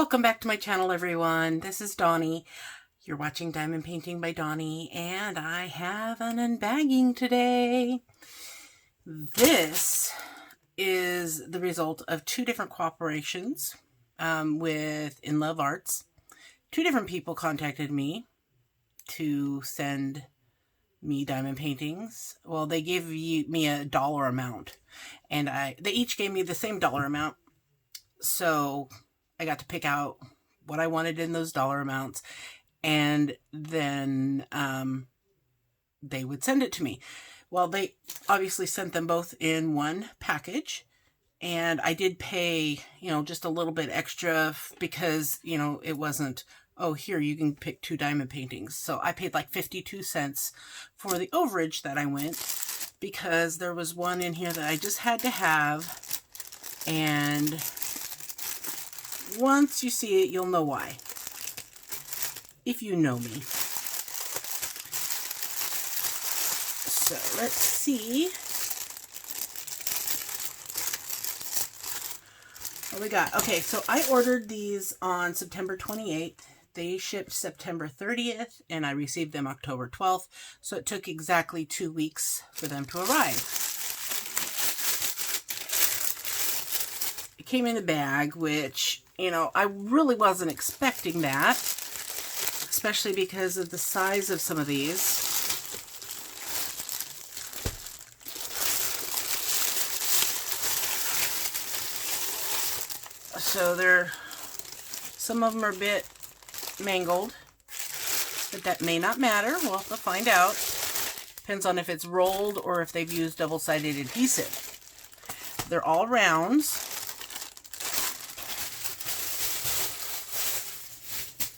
Welcome back to my channel, everyone. This is Donnie. You're watching Diamond Painting by Donnie, and I have an unbagging today. This is the result of two different cooperations with In Love Arts. Two different people contacted me to send me diamond paintings. Well, they gave me a dollar amount, and they each gave me the same dollar amount. So I got to pick out what I wanted in those dollar amounts, and then they would send it to me. Well, they obviously sent them both in one package, and I did pay, just a little bit extra because, it wasn't, oh, here, you can pick two diamond paintings. So I paid like 52 cents for the overage that I went, because there was one in here that I just had to have, and once you see it, you'll know why, if you know me. So let's see what we got. Okay, so I ordered these on September 28th. They shipped September 30th, and I received them October 12th. So it took exactly 2 weeks for them to arrive. It came in a bag, which, I really wasn't expecting that, especially because of the size of some of these. So some of them are a bit mangled, but that may not matter. We'll have to find out. Depends on if it's rolled or if they've used double-sided adhesive. They're all rounds.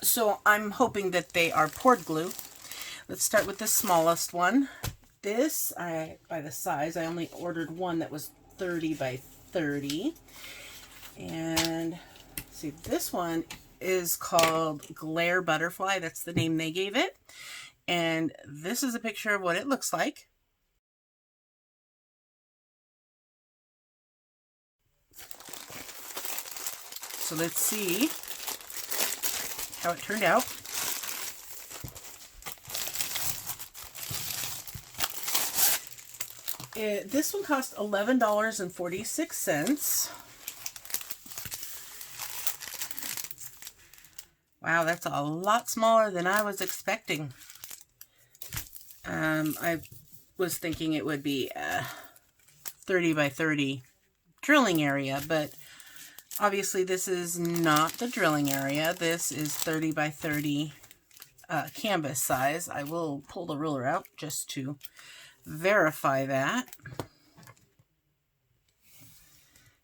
So I'm hoping that they are poured glue. Let's start with the smallest one. This, by the size, I only ordered one that was 30 by 30. And see, this one is called Glare Butterfly. That's the name they gave it. And this is a picture of what it looks like. So let's see how it turned out. This one cost $11.46. Wow, that's a lot smaller than I was expecting. I was thinking it would be a 30 by 30 drilling area, but obviously this is not the drilling area. This is 30 by 30 canvas size. I will pull the ruler out just to verify that.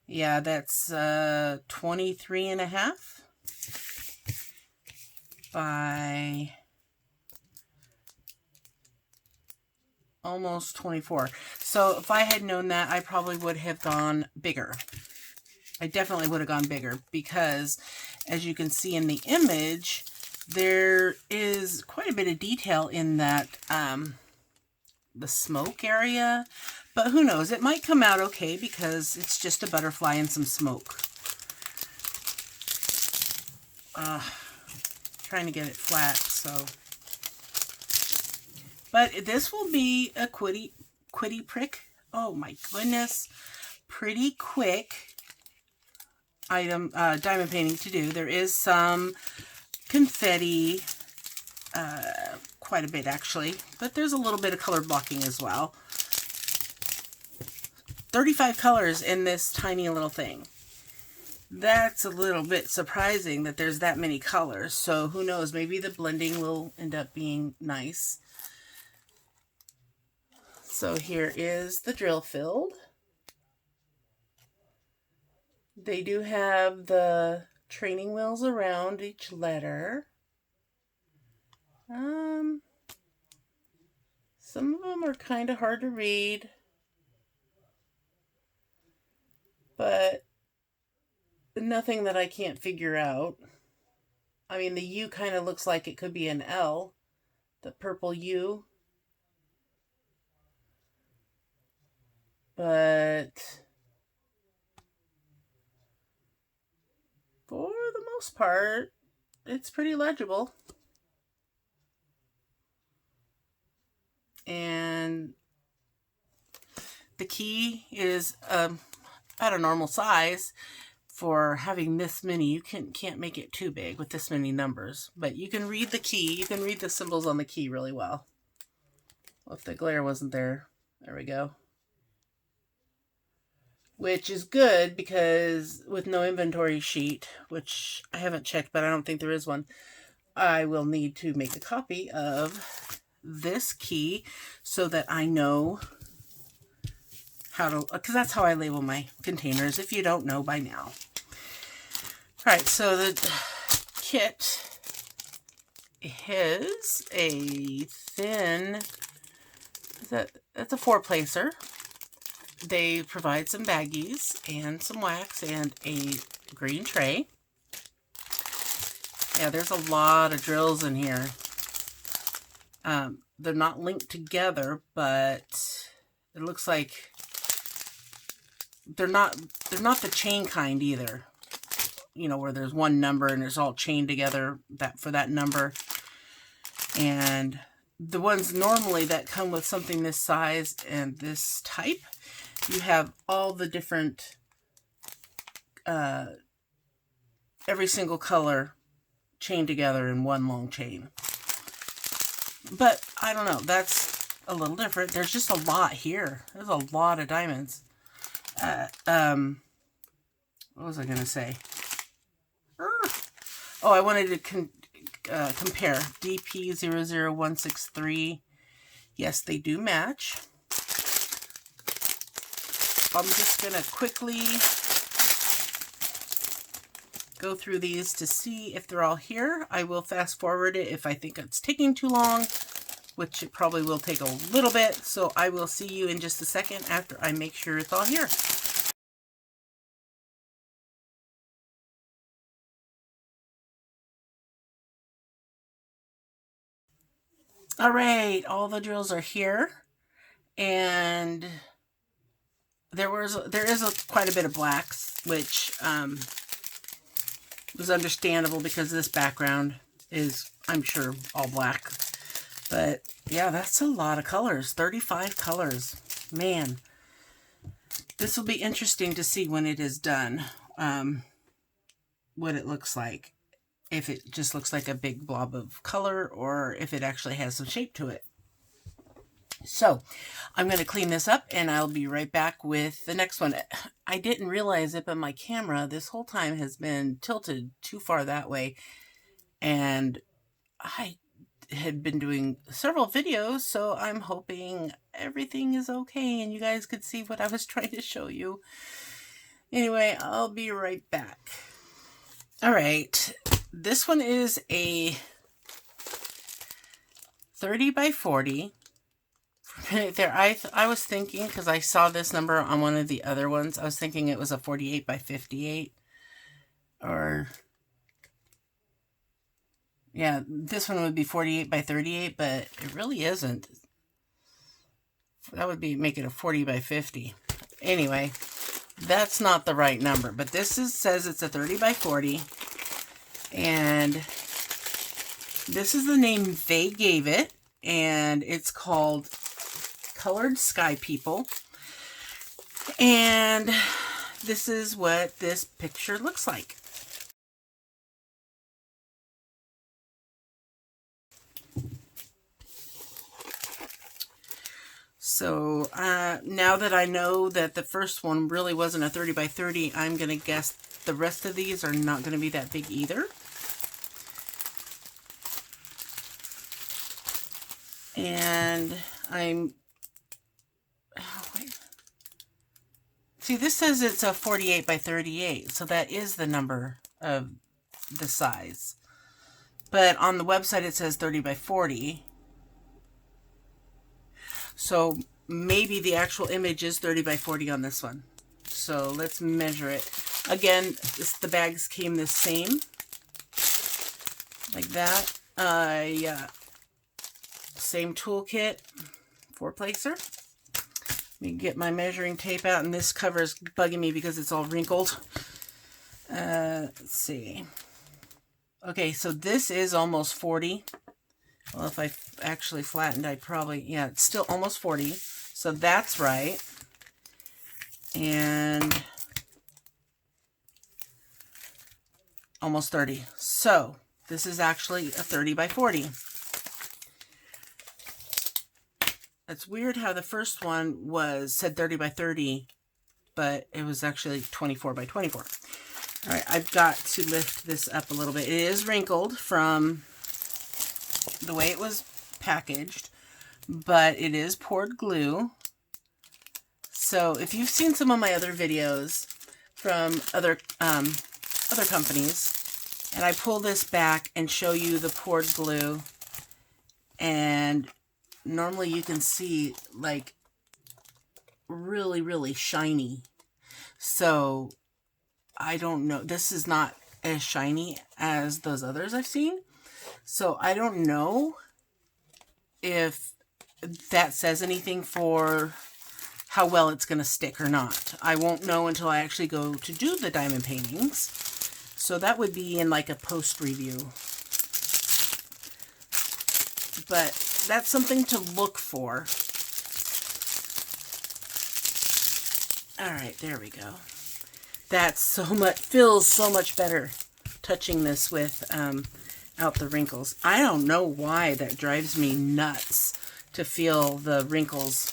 Yeah, that's 23.5 by almost 24. So if I had known that, I probably would have gone bigger. I definitely would have gone bigger, because as you can see in the image, there is quite a bit of detail in that the smoke area, but who knows, it might come out okay because it's just a butterfly and some smoke. Trying to get it flat, so. But this will be a quitty prick. Oh my goodness. Pretty quick item, diamond painting to do. There is some confetti, quite a bit actually, but there's a little bit of color blocking as well. 35 colors in this tiny little thing. That's a little bit surprising that there's that many colors. So who knows, maybe the blending will end up being nice. So here is the drill filled. They do have the training wheels around each letter. Some of them are kind of hard to read, but nothing that I can't figure out. I mean, the U kind of looks like it could be an L, the purple U. But for the most part, it's pretty legible. And the key is at a normal size. For having this many, you can't make it too big with this many numbers. But you can read the key. You can read the symbols on the key really well. Well, if the glare wasn't there, there we go. Which is good because with no inventory sheet, which I haven't checked, but I don't think there is one, I will need to make a copy of this key so that I know how to, because that's how I label my containers, if you don't know by now. All right, so the kit is a thin, that's a 4-placer. They provide some baggies and some wax and a green tray. Yeah, there's a lot of drills in here. They're not linked together, but it looks like they're not the chain kind either. You know, where there's one number and it's all chained together for that number. And the ones normally that come with something this size and this type, you have all the different, every single color chained together in one long chain. But I don't know, that's a little different. There's just a lot here. There's a lot of diamonds. What was I going to say? Oh, I wanted to compare DP00163. Yes, they do match. I'm just going to quickly go through these to see if they're all here. I will fast forward it if I think it's taking too long, which it probably will take a little bit. So I will see you in just a second after I make sure it's all here. All right, all the drills are here, and there is quite a bit of blacks, which was understandable because this background is, I'm sure, all black. But yeah, that's a lot of colors, 35 colors. Man, this will be interesting to see when it is done, what it looks like. If it just looks like a big blob of color or if it actually has some shape to it. So I'm going to clean this up and I'll be right back with the next one. I didn't realize it, but my camera this whole time has been tilted too far that way. And I had been doing several videos, so I'm hoping everything is okay and you guys could see what I was trying to show you. Anyway, I'll be right back. All right. This one is a 30 by 40. There, I was thinking, because I saw this number on one of the other ones, I was thinking it was a 48 by 58. Or, yeah, this one would be 48 by 38, but it really isn't. That would make it a 40 by 50. Anyway, that's not the right number, but this says it's a 30 by 40. And this is the name they gave it, and it's called Colored Sky People. And this is what this picture looks like. So now that I know that the first one really wasn't a 30 by 30, I'm going to guess the rest of these are not going to be that big either. And see, this says it's a 48 by 38, so that is the number of the size. But on the website it says 30 by 40. So maybe the actual image is 30 by 40 on this one. So let's measure it. Again, the bags came the same. Like that. Yeah. Same toolkit, 4-placer. Let me get my measuring tape out, and this cover is bugging me because it's all wrinkled. Let's see. Okay, so this is almost 40. Well, if I actually flattened, I'd probably, yeah, it's still almost 40. So that's right. And almost 30. So this is actually a 30 by 40. It's weird how the first one said 30 by 30, but it was actually 24 by 24. All right, I've got to lift this up a little bit. It is wrinkled from the way it was packaged, but it is poured glue. So if you've seen some of my other videos from other companies, and I pull this back and show you the poured glue, and normally you can see like really, really shiny. So I don't know. This is not as shiny as those others I've seen. So I don't know if that says anything for how well it's going to stick or not. I won't know until I actually go to do the diamond paintings. So that would be in like a post review. But that's something to look for. All right, there we go. That's so much, feels so much better touching this with out the wrinkles. I don't know why that drives me nuts to feel the wrinkles.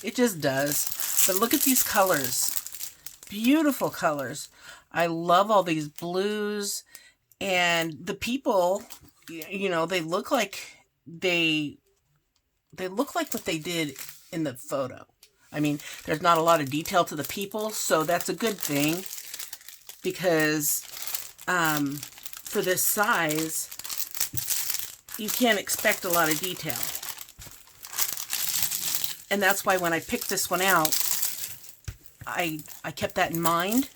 It just does. But look at these colors. Beautiful colors. I love all these blues, and the people, you know, they look like they look like what they did in the photo. I mean, there's not a lot of detail to the people, so that's a good thing, because for this size, you can't expect a lot of detail. And that's why when I picked this one out, I kept that in mind,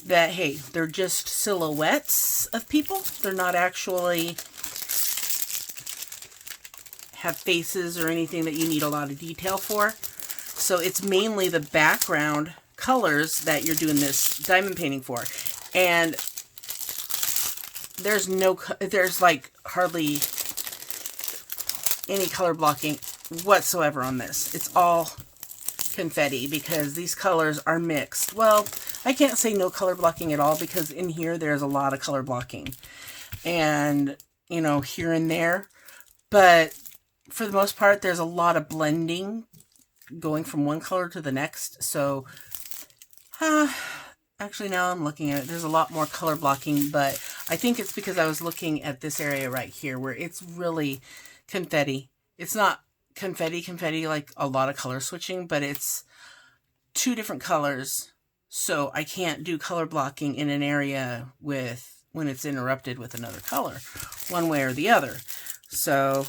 that, hey, they're just silhouettes of people. They're not actually have faces or anything that you need a lot of detail for. So it's mainly the background colors that you're doing this diamond painting for. And there's like hardly any color blocking whatsoever on this. It's all confetti because these colors are mixed. Well, I can't say no color blocking at all, because in here there's a lot of color blocking. And, you know, here and there. But for the most part, there's a lot of blending going from one color to the next. So, actually now I'm looking at it, there's a lot more color blocking, but I think it's because I was looking at this area right here where it's really confetti. It's not confetti like a lot of color switching, but it's two different colors. So I can't do color blocking in an area when it's interrupted with another color, one way or the other. So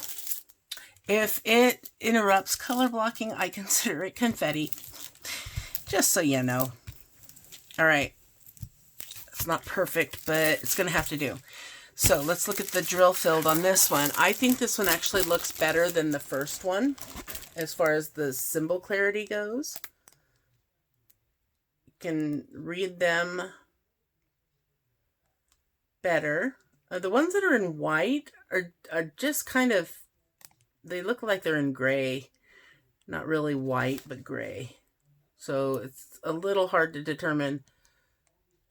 if it interrupts color blocking, I consider it confetti. Just so you know. All right. It's not perfect, but it's going to have to do. So let's look at the drill filled on this one. I think this one actually looks better than the first one as far as the symbol clarity goes. You can read them better. The ones that are in white are just kind of, they look like they're in gray. Not really white, but gray. So it's a little hard to determine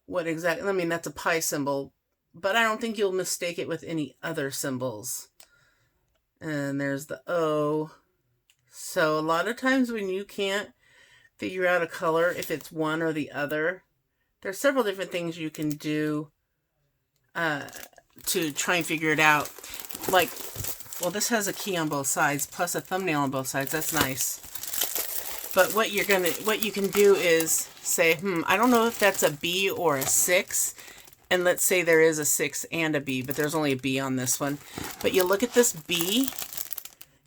what exactly, I mean, that's a pi symbol, but I don't think you'll mistake it with any other symbols. And there's the O. So a lot of times when you can't figure out a color, if it's one or the other, there's several different things you can do to try and figure it out. Like, well, this has a key on both sides, plus a thumbnail on both sides. That's nice. But what you can do is say, I don't know if that's a B or a 6. And let's say there is a 6 and a B, but there's only a B on this one. But you look at this B,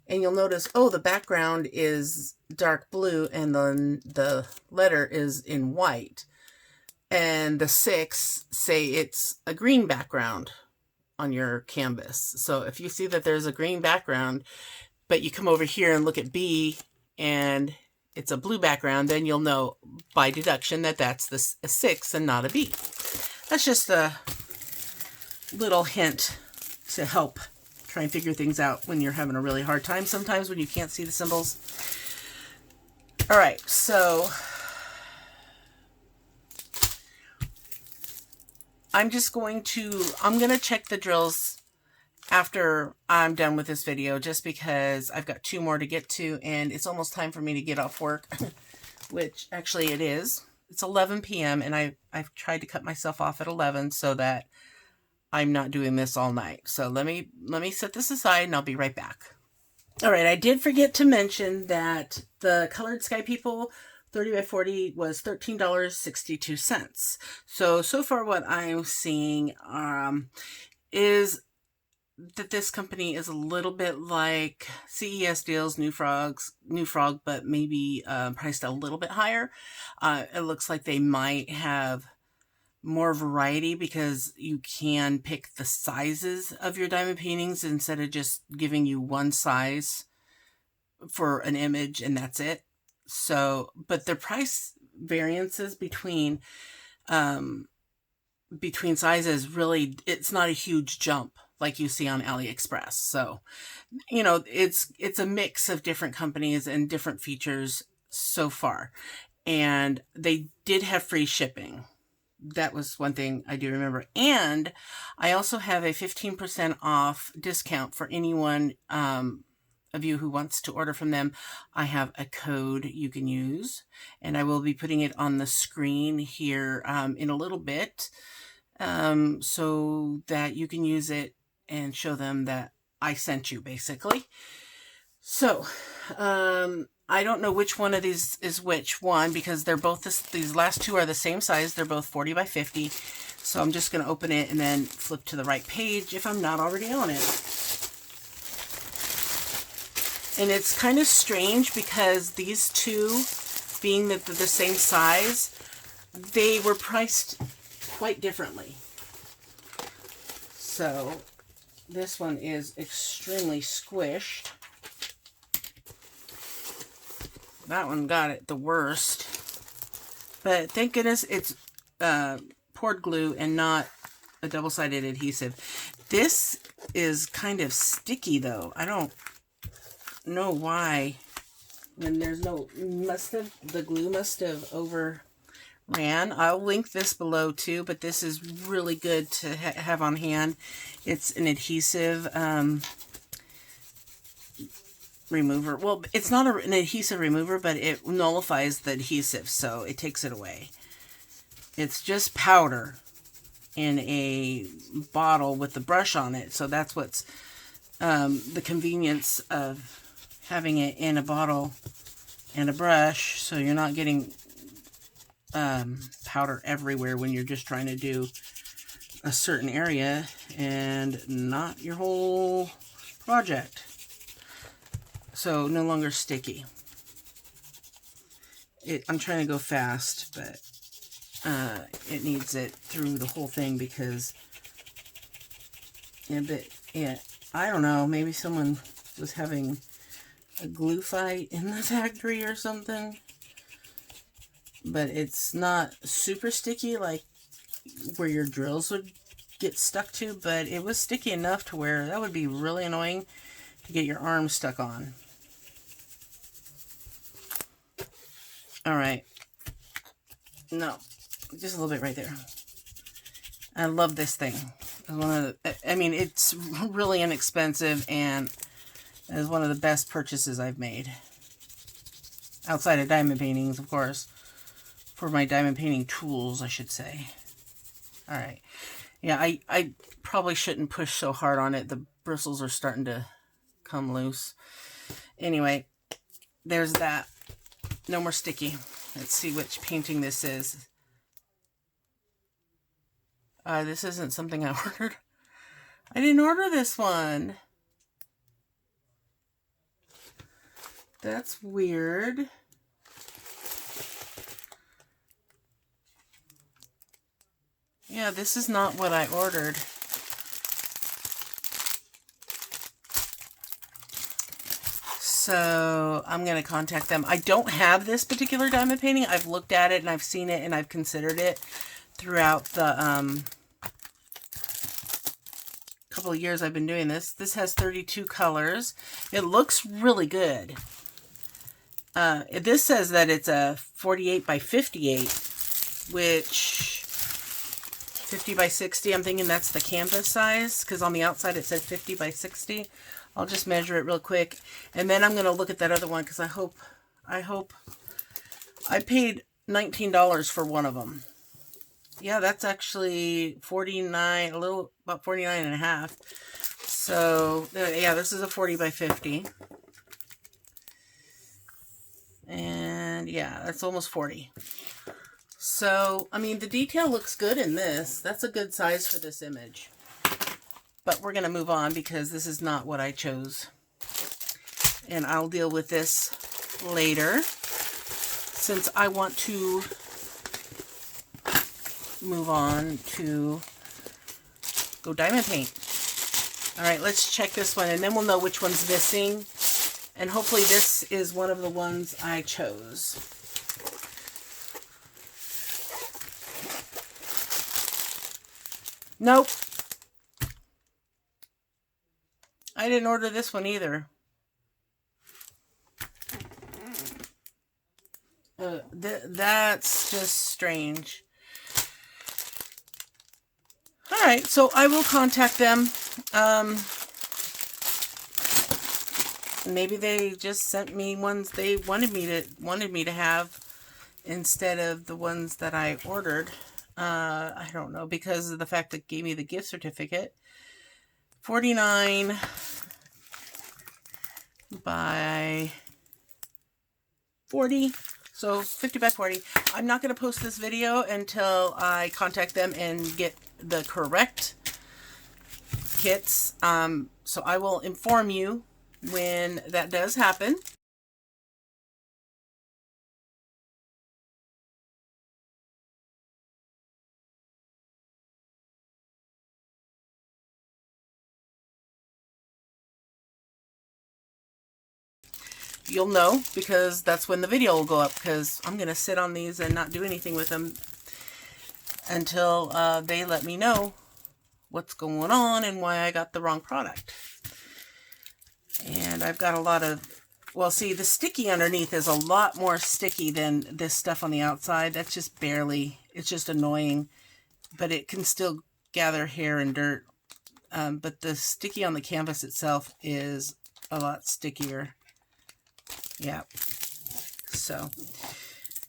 and you'll notice, oh, the background is dark blue, and then the letter is in white. And the 6, say it's a green background on your canvas. So if you see that there's a green background, but you come over here and look at B, and it's a blue background, then you'll know by deduction that that's a 6 and not a B. That's just a little hint to help try and figure things out when you're having a really hard time sometimes when you can't see the symbols. All right, so I'm going to check the drills after I'm done with this video, just because I've got 2 more to get to and it's almost time for me to get off work, which actually it is. It's 11 p.m. and I've tried to cut myself off at 11 so that I'm not doing this all night. So let me set this aside and I'll be right back. All right, I did forget to mention that the Colored Sky People 30 by 40 was $13.62. So far what I'm seeing is that this company is a little bit like CES Deals, New Frog, but maybe priced a little bit higher. It looks like they might have more variety because you can pick the sizes of your diamond paintings instead of just giving you one size for an image and that's it. So, but the price variances between sizes, really, it's not a huge jump like you see on AliExpress. So, you know, it's a mix of different companies and different features so far. And they did have free shipping. That was one thing I do remember. And I also have a 15% off discount for anyone of you who wants to order from them. I have a code you can use, and I will be putting it on the screen here in a little bit, so that you can use it and show them that I sent you, basically. So, I don't know which one of these is which one because they're both these last 2 are the same size. They're both 40 by 50. So I'm just going to open it and then flip to the right page if I'm not already on it. And it's kind of strange because these 2, being the same size, they were priced quite differently. So this one is extremely squished. That one got it the worst. But thank goodness it's poured glue and not a double-sided adhesive. This is kind of sticky though. I don't know why. And there's no, the glue must have overran. I'll link this below too, but this is really good to have on hand. It's an adhesive remover. Well, it's not an adhesive remover, but it nullifies the adhesive, so it takes it away. It's just powder in a bottle with the brush on it, so that's what's the convenience of having it in a bottle and a brush, so you're not getting powder everywhere when you're just trying to do a certain area and not your whole project. So no longer sticky. I'm trying to go fast, but it needs it through the whole thing because I don't know, maybe someone was having a glue fight in the factory or something. But it's not super sticky like where your drills would get stuck to, but it was sticky enough to where that would be really annoying to get your arm stuck on. All right. No, just a little bit right there. I love this thing. It's really inexpensive and is one of the best purchases I've made. Outside of diamond paintings, of course. For my diamond painting tools, I should say. All right. Yeah, I probably shouldn't push so hard on it. The bristles are starting to come loose. Anyway, there's that. No more sticky. Let's see which painting this is. This isn't something I ordered. I didn't order this one. That's weird. Yeah, this is not what I ordered. So I'm going to contact them. I don't have this particular diamond painting. I've looked at it and I've seen it and I've considered it throughout the couple of years I've been doing this. This has 32 colors. It looks really good. This says that it's a 48 by 58, which 50 by 60, I'm thinking that's the canvas size, because on the outside it said 50 by 60. I'll just measure it real quick, and then I'm going to look at that other one, because I hope I paid $19 for one of them. Yeah, that's actually 49, about 49 and a half. So, yeah, this is a 40 by 50. And yeah, that's almost 40. So, I mean, the detail looks good in this. That's a good size for this image. But we're going to move on because this is not what I chose. And I'll deal with this later, since I want to move on to go diamond paint. All right, let's check this one, and then we'll know which one's missing. And hopefully this is one of the ones I chose. Nope. I didn't order this one either. That's just strange. Alright, so I will contact them. Maybe they just sent me ones they wanted me to have instead of the ones that I ordered. I don't know, because of the fact that gave me the gift certificate. 49 by 40. So 50 by 40. I'm not going to post this video until I contact them and get the correct kits. So I will inform you when that does happen. You'll know, because that's when the video will go up, because I'm going to sit on these and not do anything with them until they let me know what's going on and why I got the wrong product. And I've got a lot of, well, see, the sticky underneath is a lot more sticky than this stuff on the outside. That's just barely, it's just annoying, but it can still gather hair and dirt. But the sticky on the canvas itself is a lot stickier. Yeah. So,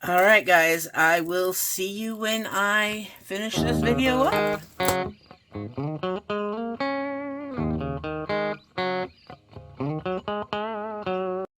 all right, guys, I will see you when I finish this video up.